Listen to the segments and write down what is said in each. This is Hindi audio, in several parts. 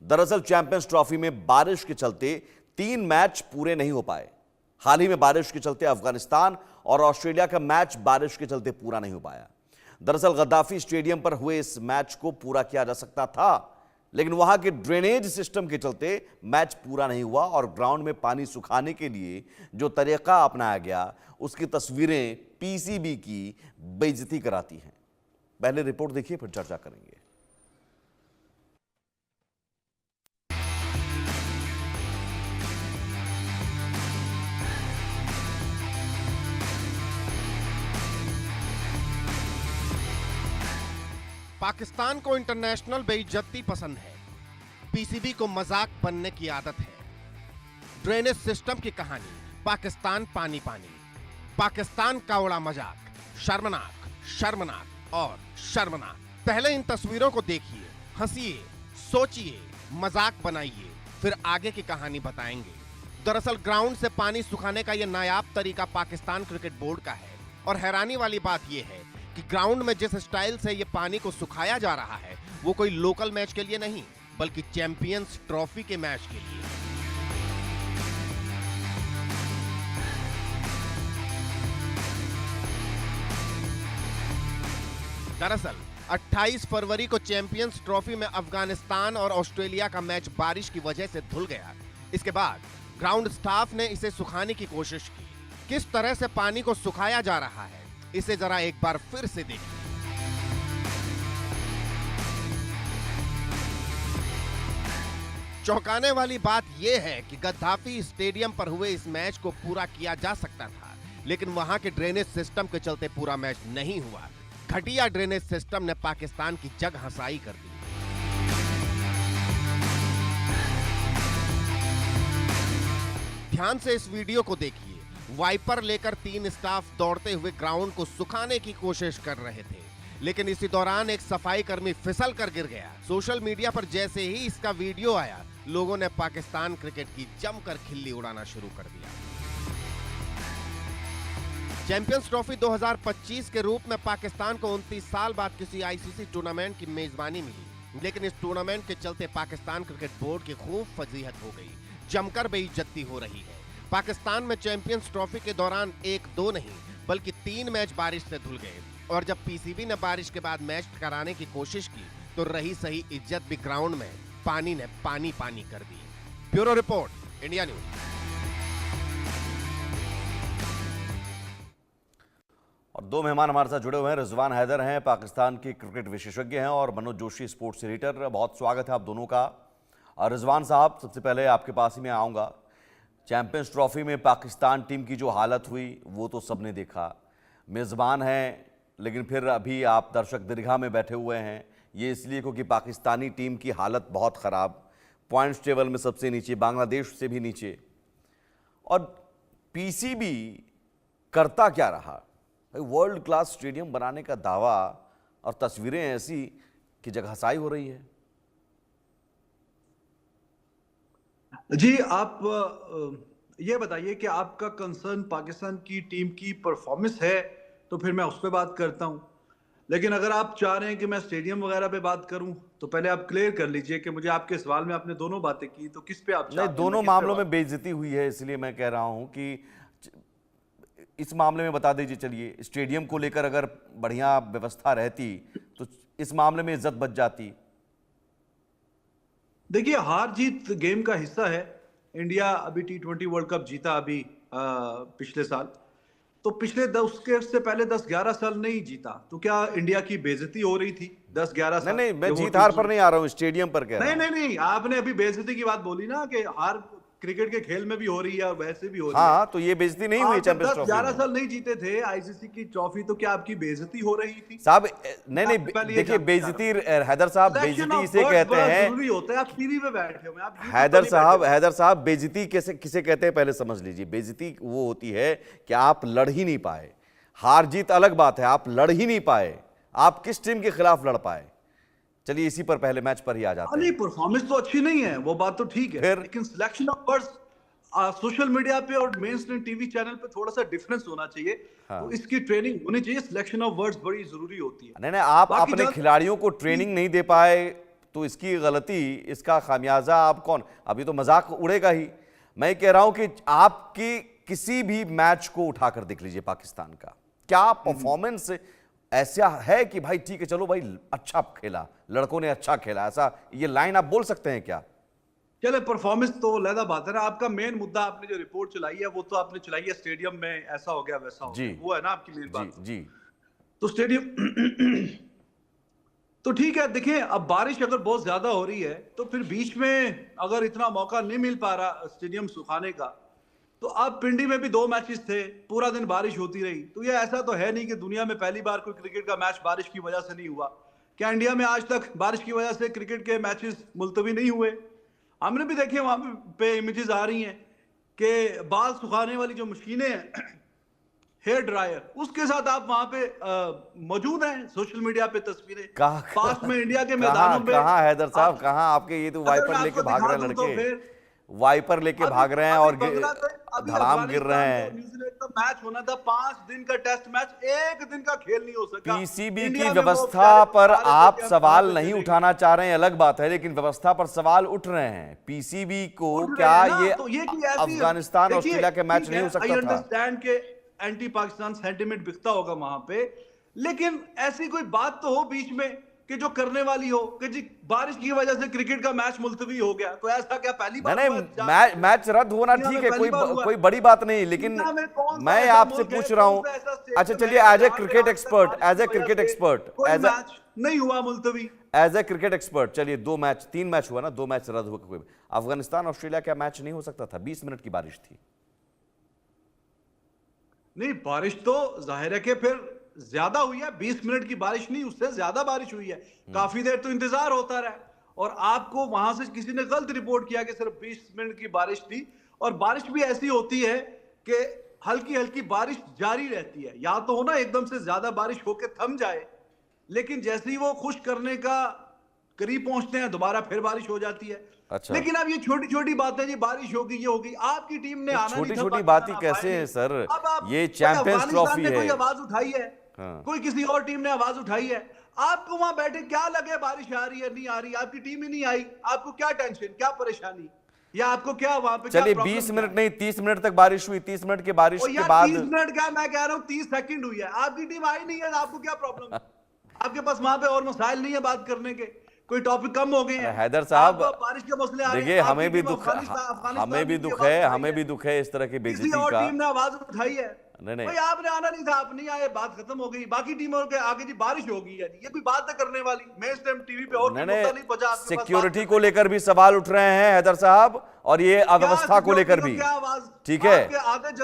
दरअसल चैंपियंस ट्रॉफी में बारिश के चलते 3 मैच पूरे नहीं हो पाए। हाल ही में बारिश के चलते अफगानिस्तान और ऑस्ट्रेलिया का मैच बारिश के चलते पूरा नहीं हो पाया। दरअसल गद्दाफी स्टेडियम पर हुए इस मैच को पूरा किया जा सकता था, लेकिन वहां के ड्रेनेज सिस्टम के चलते मैच पूरा नहीं हुआ और ग्राउंड में पानी सुखाने के लिए जो तरीका अपनाया गया उसकी तस्वीरें पीसीबी की बेइज्जती कराती हैं। पहले रिपोर्ट देखिए, फिर चर्चा करेंगे। पाकिस्तान को इंटरनेशनल बेइज्जती पसंद है। पीसीबी को मजाक बनने की आदत है। ड्रेनेज सिस्टम की कहानी, पाकिस्तान पानी पानी, पाकिस्तान का उड़ा मजाक, शर्मनाक, शर्मनाक और शर्मनाक। पहले इन तस्वीरों को देखिए, हंसिए, सोचिए, मजाक बनाइए, फिर आगे की कहानी बताएंगे। दरअसल ग्राउंड से पानी सुखाने का यह नायाब तरीका पाकिस्तान क्रिकेट बोर्ड का है और हैरानी वाली बात यह है कि ग्राउंड में जिस स्टाइल से ये पानी को सुखाया जा रहा है वो कोई लोकल मैच के लिए नहीं बल्कि चैंपियंस ट्रॉफी के मैच के लिए। दरअसल 28 फरवरी को चैंपियंस ट्रॉफी में अफगानिस्तान और ऑस्ट्रेलिया का मैच बारिश की वजह से धुल गया। इसके बाद ग्राउंड स्टाफ ने इसे सुखाने की कोशिश की। किस तरह से पानी को सुखाया जा रहा है इसे जरा एक बार फिर से देखिए। चौंकाने वाली बात यह है कि गद्दाफी स्टेडियम पर हुए इस मैच को पूरा किया जा सकता था, लेकिन वहां के ड्रेनेज सिस्टम के चलते पूरा मैच नहीं हुआ। घटिया ड्रेनेज सिस्टम ने पाकिस्तान की जग हंसाई कर दी। ध्यान से इस वीडियो को देखिए। वाइपर लेकर 3 स्टाफ दौड़ते हुए ग्राउंड को सुखाने की कोशिश कर रहे थे, लेकिन इसी दौरान एक सफाई कर्मी फिसल कर गिर गया। सोशल मीडिया पर जैसे ही इसका वीडियो आया, लोगों ने पाकिस्तान क्रिकेट की जमकर खिल्ली उड़ाना शुरू कर दिया। चैंपियंस ट्रॉफी 2025 के रूप में पाकिस्तान को 29 साल बाद किसी आईसीसी टूर्नामेंट की मेजबानी मिली, लेकिन इस टूर्नामेंट के चलते पाकिस्तान क्रिकेट बोर्ड की खूब फजीहत हो गई। जमकर बेइज्जती हो रही है। पाकिस्तान में चैंपियंस ट्रॉफी के दौरान 1-2 नहीं बल्कि 3 मैच बारिश से धुल गए और जब पीसीबी ने बारिश के बाद मैच कराने की कोशिश की तो रही सही इज्जत भी ग्राउंड में पानी ने पानी पानी कर दी। Bureau report, India News. और 2 मेहमान हमारे साथ जुड़े हुए हैं। रिजवान हैदर हैं, पाकिस्तान के क्रिकेट विशेषज्ञ हैं, और मनोज जोशी, स्पोर्ट्स एडिटर। बहुत स्वागत है आप दोनों का। और रिजवान साहब, सबसे पहले आपके पास ही मैं आऊँगा। चैंपियंस ट्रॉफी में पाकिस्तान टीम की जो हालत हुई वो तो सबने देखा। मेज़बान हैं, लेकिन फिर अभी आप दर्शक दीर्घा में बैठे हुए हैं। ये इसलिए क्योंकि पाकिस्तानी टीम की हालत बहुत ख़राब, पॉइंट्स टेबल में सबसे नीचे, बांग्लादेश से भी नीचे। और पीसीबी करता क्या रहा? वर्ल्ड क्लास स्टेडियम बनाने का दावा और तस्वीरें ऐसी कि जगहसाई हो रही है। जी, आप ये बताइए कि आपका कंसर्न पाकिस्तान की टीम की परफॉर्मेंस है तो फिर मैं उस पर बात करता हूं, लेकिन अगर आप चाह रहे हैं कि मैं स्टेडियम वगैरह पे बात करूं तो पहले आप क्लियर कर लीजिए कि मुझे आपके सवाल में आपने दोनों बातें की, तो किस पे आप नहीं, दोनों मामलों में बेइज्जती हुई है, इसलिए मैं कह रहा हूं कि इस मामले में बता दीजिए। चलिए, स्टेडियम को लेकर अगर बढ़िया व्यवस्था रहती तो इस मामले में इज्जत बच जाती। देखिए, हार जीत गेम का हिस्सा है। इंडिया अभी T20 वर्ल्ड कप जीता अभी पिछले साल, तो पिछले उसके से पहले 10-11 साल नहीं जीता, तो क्या इंडिया की बेइज्जती हो रही थी 10-11 साल? नहीं, मैं जीत हार पर नहीं आ रहा हूँ, स्टेडियम पर कह रहा हूं। नहीं, आपने अभी बेइज्जती की बात बोली ना कि हार क्रिकेट के खेल में भी हो रही है और वैसे भी हो रही है। हाँ, तो ये बेइज्जती नहीं हुई चैंपियंस ट्रॉफी में। 11 साल नहीं जीते थे आईसीसी की ट्रॉफी, तो क्या आपकी बेइज्जती हो रही थी साहब? नहीं, देखिए, बेइज्जती, हैदर साहब, बेइज्जती इसे कहते हैं। जरूरी होता है, आप सीढ़ी पे बैठे हो, आप हैदर साहब, बेइज्जती किसे कहते हैं पहले समझ लीजिए। बेइज्जती वो होती है कि आप लड़ ही नहीं पाए। हार जीत अलग बात है, आप लड़ ही नहीं पाए। आप किस टीम के खिलाफ लड़ पाए? चलिए, इसी पर पहले मैच पर ही आ जाते हैं। नहीं, परफॉर्मेंस तो अच्छी नहीं है, वो बात तो ठीक है, लेकिन selection of words social media पे और मेन स्ट्रीम टीवी चैनल पे थोड़ा सा डिफरेंस होना चाहिए। हाँ। तो इसकी ट्रेनिंग होनी चाहिए। सिलेक्शन ऑफ वर्ड्स बड़ी जरूरी होती है। नहीं, आप अपने खिलाड़ियों को ट्रेनिंग नहीं दे पाए तो इसकी गलती, इसका खामियाजा आप कौन, अभी तो मजाक उड़ेगा ही। मैं कह रहा हूं कि आपकी किसी भी मैच को उठाकर देख लीजिए पाकिस्तान का, क्या परफॉर्मेंस ऐसा है कि भाई ठीक है चलो भाई अच्छा खेला, लड़कों ने अच्छा खेला, ऐसा ये लाइन आप बोल सकते हैं क्या? चले परफॉर्मेंस तो अलग बात है ना। आपका मेन मुद्दा, आपने जो रिपोर्ट चलाई है वो तो आपने चलाई है स्टेडियम में ऐसा हो गया वैसा हो गया, वो है ना आपकी मेन बात। जी तो स्टेडियम तो ठीक है, देखिए अब बारिश अगर बहुत ज्यादा हो रही है तो फिर बीच में अगर इतना मौका नहीं मिल पा रहा स्टेडियम सुखाने का, तो अब पिंडी में भी 2 मैचेस थे, पूरा दिन बारिश होती रही। तो ये ऐसा तो है नहीं कि दुनिया में पहली बार कोई क्रिकेट का मैच बारिश की वजह से नहीं हुआ। क्या इंडिया में आज तक बारिश की वजह से क्रिकेट के मैचेस मुलतवी नहीं हुए? हमने भी देखे, वहां पे इमेजेस आ रही हैं कि बाल सुखाने वाली जो मशीनें हैं, हेयर ड्रायर, उसके साथ आप वहां पे मौजूद हैं, सोशल मीडिया पे तस्वीरें पास में इंडिया के मैदानों में। कहाँ हैदर साहब, कहाँ आपके ये तो वाइपर लेके भाग रहे हैं लड़के, वाइपर लेके भाग रहे हैं और धड़ाम गिर रहे हैं। न्यूजीलैंड का मैच होना था, 5 दिन का टेस्ट मैच, 1 दिन का खेल नहीं हो सका। पीसीबी की व्यवस्था पर आप सवाल नहीं उठाना चाह रहे हैं, अलग बात है, लेकिन व्यवस्था पर सवाल उठ रहे हैं। पीसीबी को क्या ये अफगानिस्तान ऑस्ट्रेलिया के मैच नहीं हो सकता था? एंटी पाकिस्तान सेंटिमेंट बिकता होगा वहां पे, लेकिन ऐसी कोई बात तो हो बीच में कि जो करने वाली हो कि जी बारिश की वजह से क्रिकेट का मैच मुलतवी हो गया। तो ऐसा क्या पहली बार? नहीं, मैच रद्द होना ठीक है, कोई बड़ी बात नहीं, लेकिन मैं आपसे पूछ रहा हूं, अच्छा चलिए एज ए क्रिकेट एक्सपर्ट, नहीं हुआ मुलतवी, एज ए क्रिकेट एक्सपर्ट, चलिए 3 मैच हुआ ना, 2 मैच रद्द हुआ। कोई अफगानिस्तान ऑस्ट्रेलिया का मैच नहीं हो सकता था? 20 मिनट की बारिश थी। नहीं, बारिश तो जाहिर है कि फिर ज्यादा हुई है, 20 मिनट की बारिश नहीं, उससे ज्यादा बारिश हुई है। काफी देर तो इंतजार होता रहा, और आपको वहां से किसी ने गलत रिपोर्ट किया कि सिर्फ 20 मिनट की बारिश थी। और बारिश भी ऐसी होती है कि हल्की हल्की बारिश जारी रहती है, या तो हो ना एकदम से ज्यादा बारिश होके थम जाए, लेकिन जैसे ही वो खुश करने का करीब पहुंचते हैं दोबारा फिर बारिश हो जाती है। अच्छा। लेकिन अब ये छोटी छोटी बातें, जी बारिश होगी ये होगी, आपकी टीम ने आना छोटी छोटी बातें कैसे है सर? ये चैंपियंस ट्रॉफी है। कोई आवाज उठाई है? कोई किसी और टीम ने आवाज उठाई है? आपको वहां बैठे क्या लगे बारिश आ रही है नहीं आ रही, आपकी टीम ही नहीं आई, आपको क्या टेंशन, क्या परेशानी, या आपको क्या वहां पे? चलिए 20 मिनट नहीं 30 मिनट तक बारिश हुई, 30 मिनट की बारिश के बाद 30 मिनट क्या, मैं कह रहा हूँ 30 सेकंड हुई है, आपकी टीम आई नहीं है, आपको क्या प्रॉब्लम? आपके पास वहां पे और मसाइल नहीं है बात करने के, कोई टॉपिक कम हो गए हैं? हैदर साहब बारिश के मसले आ रहे हैं, देखिए हमें भी दुख है इस तरह की बेइज्जती का। टीम ने आवाज उठाई है, नहीं भाई आपने आना नहीं था, आप नहीं आए, बात खत्म हो गई। बाकी टीमों के आगे जी बारिश होगी, यानी ये कोई बात है करने वाली? मेन स्ट्रीम टीवी पे और नहीं पहुंचा। सिक्योरिटी को लेकर भी सवाल उठ रहे हैं हैदर साहब, और ये अव्यवस्था को लेकर भी। ठीक है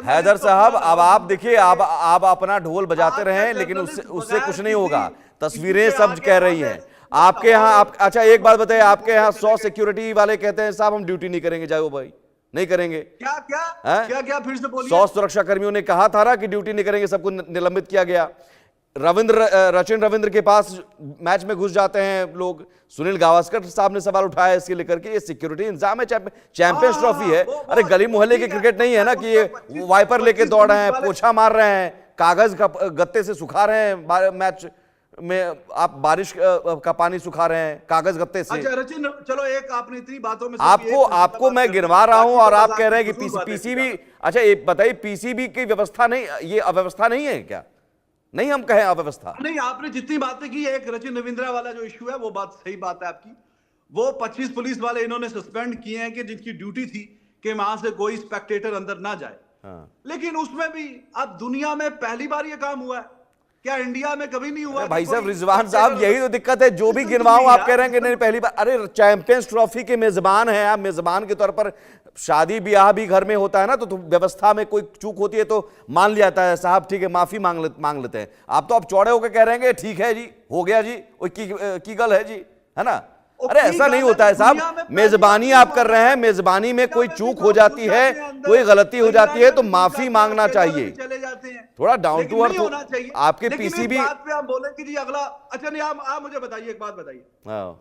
हैदर साहब, अब आप देखिए, आप अपना ढोल बजाते रहे, लेकिन उससे कुछ नहीं होगा। तस्वीरें सब कह रही हैं आपके यहाँ। अच्छा एक बात बताइए, आपके यहाँ 100 सिक्योरिटी वाले कहते हैं साहब हम ड्यूटी नहीं करेंगे, जाओ भाई नहीं करेंगे। क्या फिर से बोलिए। 100 सुरक्षा कर्मियों ने कहा था ना कि ड्यूटी नहीं करेंगे, सबको निलंबित किया गया। रचिन रविंद्र के पास मैच में घुस जाते हैं लोग। सुनील गावस्कर साहब ने सवाल उठाया इसके लेकर के ये सिक्योरिटी इंतजाम है, चैंपियंस ट्रॉफी है। अरे गली मोहल्ले की क्रिकेट नहीं है ना कि ये वाइपर लेके दौड़ रहे हैं, पोछा मार रहे हैं, कागज का गत्ते से सुखा रहे हैं, मैच में आप बारिश का पानी सुखा रहे हैं कागज गत्ते से। अच्छा रचिन, चलो एक आपने इतनी बातों में आपको मैं गिनवा रहा हूं और आप कह रहे हैं कि पीसीबी। अच्छा ये बताइए, पीसीबी की व्यवस्था नहीं, ये अव्यवस्था नहीं है क्या? नहीं हम कहें अव्यवस्था नहीं। आपने जितनी बातें की, एक रचिन रविंद्रा वाला जो इशू है वो बात सही बात है आपकी। वो 25 पुलिस वाले इन्होंने सस्पेंड किए हैं कि जिनकी ड्यूटी थी कि वहां से कोई स्पेक्टेटर अंदर ना जाए। लेकिन उसमें भी अब दुनिया में पहली बार ये काम हुआ है, क्या इंडिया में कभी नहीं हुआ? भाई साहब रिजवान साहब, यही तो दिक्कत है, जो भी गिनवाऊं आप कह रहे हैं कि नहीं पहली बार। अरे चैंपियंस ट्रॉफी के मेजबान हैं आप, मेजबान के तौर पर शादी ब्याह भी घर में होता है ना, तो व्यवस्था में कोई चूक होती है तो मान लिया जाता है, साहब ठीक है माफी मांग लेते हैं। आप तो अब चौड़े होकर कह रहे हैं ठीक है जी, हो गया जी, की गल है जी, है ना? अरे ऐसा नहीं होता है साहब, मेजबानी आप कर रहे हैं, मेजबानी में कोई चूक हो जाती है, कोई गलती हो जाती है तो माफी मांगना चाहिए, थोड़ा डाउन टू अर्थ होना चाहिए। आपके पीसीबी बात पे हम बोले कि जी अगला, अच्छा नहीं आप मुझे बताइए, एक बात बताइए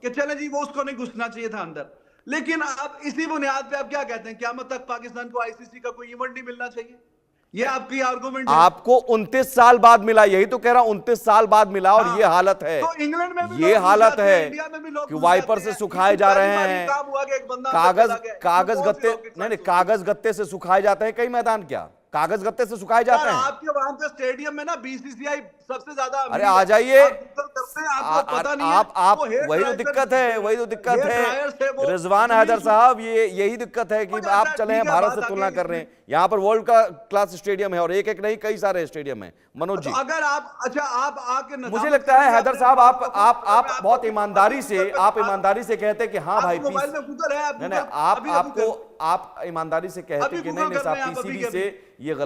कि चले जी वो उसको नहीं घुसना चाहिए था अंदर, लेकिन आप इसी बुनियाद पे आप क्या कहते हैं क़यामत तक पाकिस्तान को आईसीसी का कोई इवेंट नहीं मिलना चाहिए? ये आपकी आर्गुमेंट है। आपको 29 साल बाद मिला, यही तो कह रहा हूं, 29 साल बाद मिला और हाँ, ये हालत है। तो इंग्लैंड में भी ये लोग हालत घुस जाते हैं, है इंडिया में भी लोग कि घुस वाइपर जाते से हैं। सुखाए इतनी जा सारी रहे बारी हैं। काम हुआ कि एक बंदा अंदर कागज चला गया। कागज बहुत सी गत्ते, rocket नहीं science कागज गत्ते से सुखाए जाते हैं कई मैदान, क्या कागज गत्ते से सुखाए यार, जाते हैं? आपके वहां पे स्टेडियम में ना बीसीसीआई सबसे ज्यादा अरे अमीर आ है। जाइए। आप गूगल करते हैं, आपको पता नहीं है। आप वो hair वही तो dryer दिक्कत से- है, वही तो दिक्कत hair है dryer से वो रिजवान जमीन हैदर सूख- साहब, ये यही दिक्कत है कि हो जाता आप है, चले ठीक हैं है, भारत बात से तुलना आगे कर रहे हैं। इसमें। यहाँ पर वर्ल्ड का क्लास स्टेडियम है और एक एक नहीं कई सारे स्टेडियम है। मनोज जी, तो अगर आप अच्छा आप आके मुझे लगता है हैदर साहब आप बहुत ईमानदारी से कहते हैं कि हाँ भाई मोबाइल में गूगल है, आप नहीं नहीं, गूगल- अभी आप ईमानदारी से कहते अभी कि गूगल नहीं कर रहे हैं साहब आप अभी पीसीबी के से ये गलत